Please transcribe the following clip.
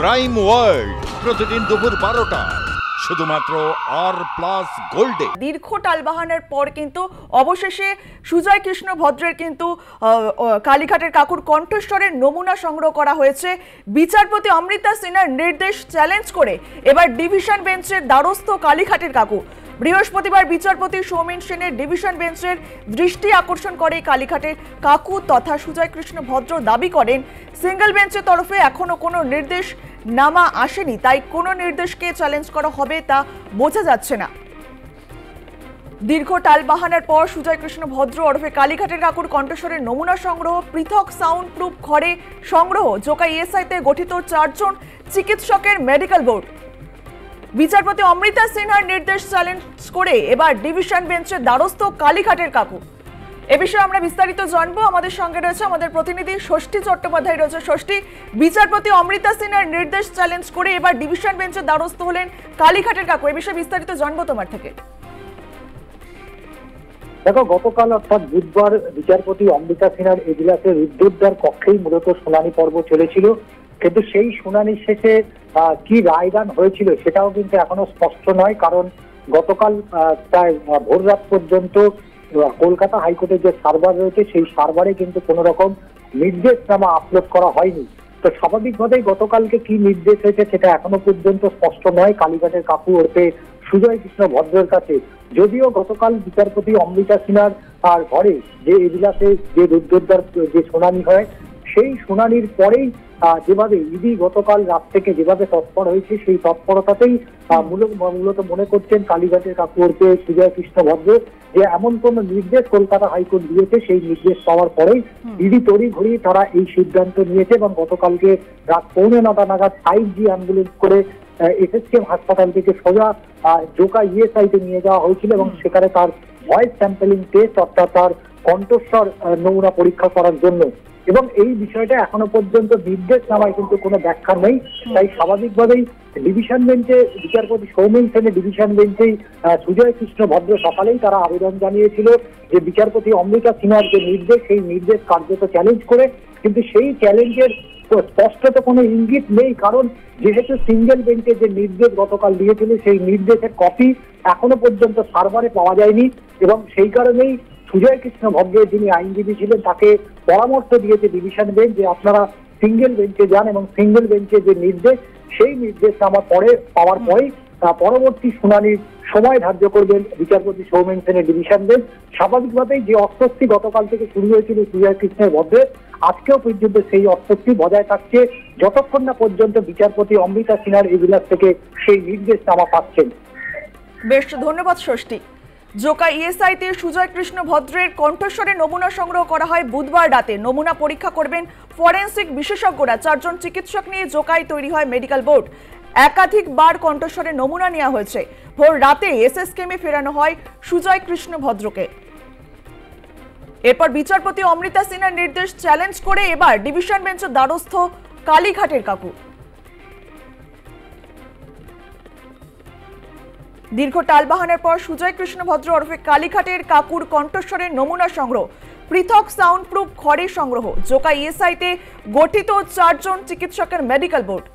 Crime world প্রতিদিন দুপুর 12টায় শুধুমাত্র আর+ গোল্ডে। দীর্ঘ টালবাহানার পর কিন্তু অবশেষে সুজয় কৃষ্ণ ভদ্রের কিন্তু কালীঘাটের কাকুর কণ্ঠস্বরের নমুনা সংগ্রহ করা হয়েছে। বিচারপতি অমৃতা সিনহার নির্দেশ চ্যালেঞ্জ করে এবার ডিভিশন বেঞ্চের দ্বারস্থ কালীঘাটের কাকু। বৃহস্পতিবার বিচারপতি সৌমেন সেনের ডিভিশন বেঞ্চের দৃষ্টি আকর্ষণ করে কালীঘাটের কাকু তথা সুজয় কৃষ্ণ ভদ্র দাবি করেন সিঙ্গেল বেঞ্চের তরফে এখনো কোনো নির্দেশ নামা আসেনি, তাই কোনো নির্দেশকে চ্যালেঞ্জ করা হবে তা বোঝা যাচ্ছে না। দীর্ঘ টালবাহানার পর সুজয় কৃষ্ণ ভদ্র ওরফে কালীঘাটের কাকুর কণ্ঠস্বরের নমুনা সংগ্রহ, পৃথক সাউন্ড প্রুফ ঘরে সংগ্রহ, জোকা ইএসআইতে গঠিত 4 জন চিকিৎসকের মেডিকেল বোর্ড। বিচারপতি অমৃতা সিনহার নির্দেশ চ্যালেঞ্জ করে এবার ডিভিশন বেঞ্চের দ্বারস্থ কালীঘাটের কাকু। এ বিষয়ে আমরা বিস্তারিত জানবো। আমাদের সঙ্গে রয়েছে আমাদের প্রতিনিধি ষষ্ঠী চট্টোপাধ্যায় রয়েছে। ষষ্ঠী, বিচারপতি অমৃতা সিনহার নির্দেশ চ্যালেঞ্জ করে এবার ডিভিশন বেঞ্চের দ্বারস্থ হলেন কালীঘাটের কাকু, এ বিষয়ে বিস্তারিত জানবো তোমার থেকে। দেখো, গতকাল অর্থাৎ বুধবার বিচারপতি অমৃতা সিনহার এজলাসের রুদ্ধদ্বার কক্ষেই মূলত শুনানি পর্ব চলেছিল, কিন্তু সেই শুনানির শেষে কি রায়দান হয়েছিল সেটাও কিন্তু এখনো স্পষ্ট নয়। কারণ গতকাল প্রায় ভোর রাত পর্যন্ত কলকাতা হাইকোর্টের যে সার্ভার রয়েছে সেই সার্ভারে কিন্তু কোনো রকম নির্দেশনামা আপলোড করা হয়নি। তো স্বাভাবিকভাবেই গতকালকে কি নির্দেশ হয়েছে সেটা এখনো পর্যন্ত স্পষ্ট নয় কালীঘাটের কাকু ওরফে সুজয় কৃষ্ণ ভদ্রের কাছে। যদিও গতকাল বিচারপতি অমৃতা সিনহার ঘরে যে এজলাসে যে রুদ্ধদ্বার যে শুনানি হয় সেই শুনানির পরেই যেভাবে ইডি গতকাল রাত থেকে যেভাবে তৎপর হয়েছে সেই তৎপরতাতেই মূলত মনে করছেন কালীঘাটের কাকু ওরফে সুজয় কৃষ্ণ ভদ্র যে এমন কোন নির্দেশ কলকাতা হাইকোর্ট দিয়েছে সেই নির্দেশ পাওয়ার পরেই ইডি তড়িঘড়ি তারা এই সিদ্ধান্ত নিয়েছে এবং গতকালকে রাত 9:45 নাগাদ 5G অ্যাম্বুলেন্স করে এসএসকেএম হাসপাতাল থেকে সোজা জোকা ইএসআইতে নিয়ে যাওয়া হয়েছিল এবং সেখানে তার ভয়েস স্যাম্পলিং টেস্ট অর্থাৎ তার কণ্ঠস্বর নমুনা পরীক্ষা করার জন্য। এবং এই বিষয়টা এখনো পর্যন্ত নির্দেশনামায় কিন্তু কোনো ব্যাখ্যা নেই, তাই স্বাভাবিকভাবেই ডিভিশন বেঞ্চে বিচারপতি সৌমেন সেনের ডিভিশন বেঞ্চেই সুজয় কৃষ্ণ ভদ্র সকালেই তারা আবেদন জানিয়েছিল যে বিচারপতি অমৃতা সিনহার যে নির্দেশ সেই নির্দেশ কার্যত চ্যালেঞ্জ করে, কিন্তু সেই চ্যালেঞ্জের স্পষ্টত কোনো ইঙ্গিত নেই। কারণ যেহেতু সিঙ্গেল বেঞ্চে যে নির্দেশ গতকাল দিয়েছিল সেই নির্দেশের কপি এখনো পর্যন্ত সার্ভারে পাওয়া যায়নি এবং সেই কারণেই সুজয় কৃষ্ণ ভদ্রের যিনি আইনজীবী ছিলেন তাকে পরামর্শ দিয়েছে ডিভিশন বেঞ্চ যে আপনারা সিঙ্গেল বেঞ্চে যান এবং সিঙ্গেল বেঞ্চে যে নির্দেশ সেই নির্দেশ পাওয়ার পরেই পরবর্তী শুনানির সময় ধার্য করবেন বিচারপতি সৌমেন সেনের ডিভিশন বেঞ্চ। স্বাভাবিকভাবেই যে অস্বস্তি গতকাল থেকে শুরু হয়েছিল সুজয় কৃষ্ণের ভদ্রের, আজকেও পর্যন্ত সেই অস্বস্তি বজায় থাকছে যতক্ষণ না পর্যন্ত বিচারপতি অমৃতা সিনহার এজলাস থেকে সেই নির্দেশনামা পাচ্ছেন। বেশ, ধন্যবাদ ষষ্ঠী। জোকা ইএসআইতে সুজয় কৃষ্ণ ভদ্রের কণ্ঠস্বরে নমুনা সংগ্রহ করা হয় বুধবার রাতে। নমুনা পরীক্ষা করবেন ফরেন্সিক বিশেষজ্ঞরা। 4 জন চিকিৎসক নিয়ে জোকায় তৈরি হয় মেডিকেল বোর্ড। একাধিকবার কণ্ঠস্বরের নমুনা নেওয়া হয়েছে। ভোর রাতে এসএসকেএমে ফেরানো হয় সুজয় কৃষ্ণ ভদ্রকে। এরপর বিচারপতি অমৃতা সিনহার নির্দেশ চ্যালেঞ্জ করে এবার ডিভিশন বেঞ্চের দ্বারস্থ কালীঘাটের কাকু। দীর্ঘ টালবাহানার পর সুজয় কৃষ্ণ ভদ্র ওরফে কালীঘাটের কাকুর কণ্ঠস্বরের নমুনা সংগ্রহ, পৃথক সাউন্ড প্রুফ ঘরে সংগ্রহ, জোকা ইএসআইতে গঠিত 4 জন চিকিৎসকের মেডিকেল বোর্ড।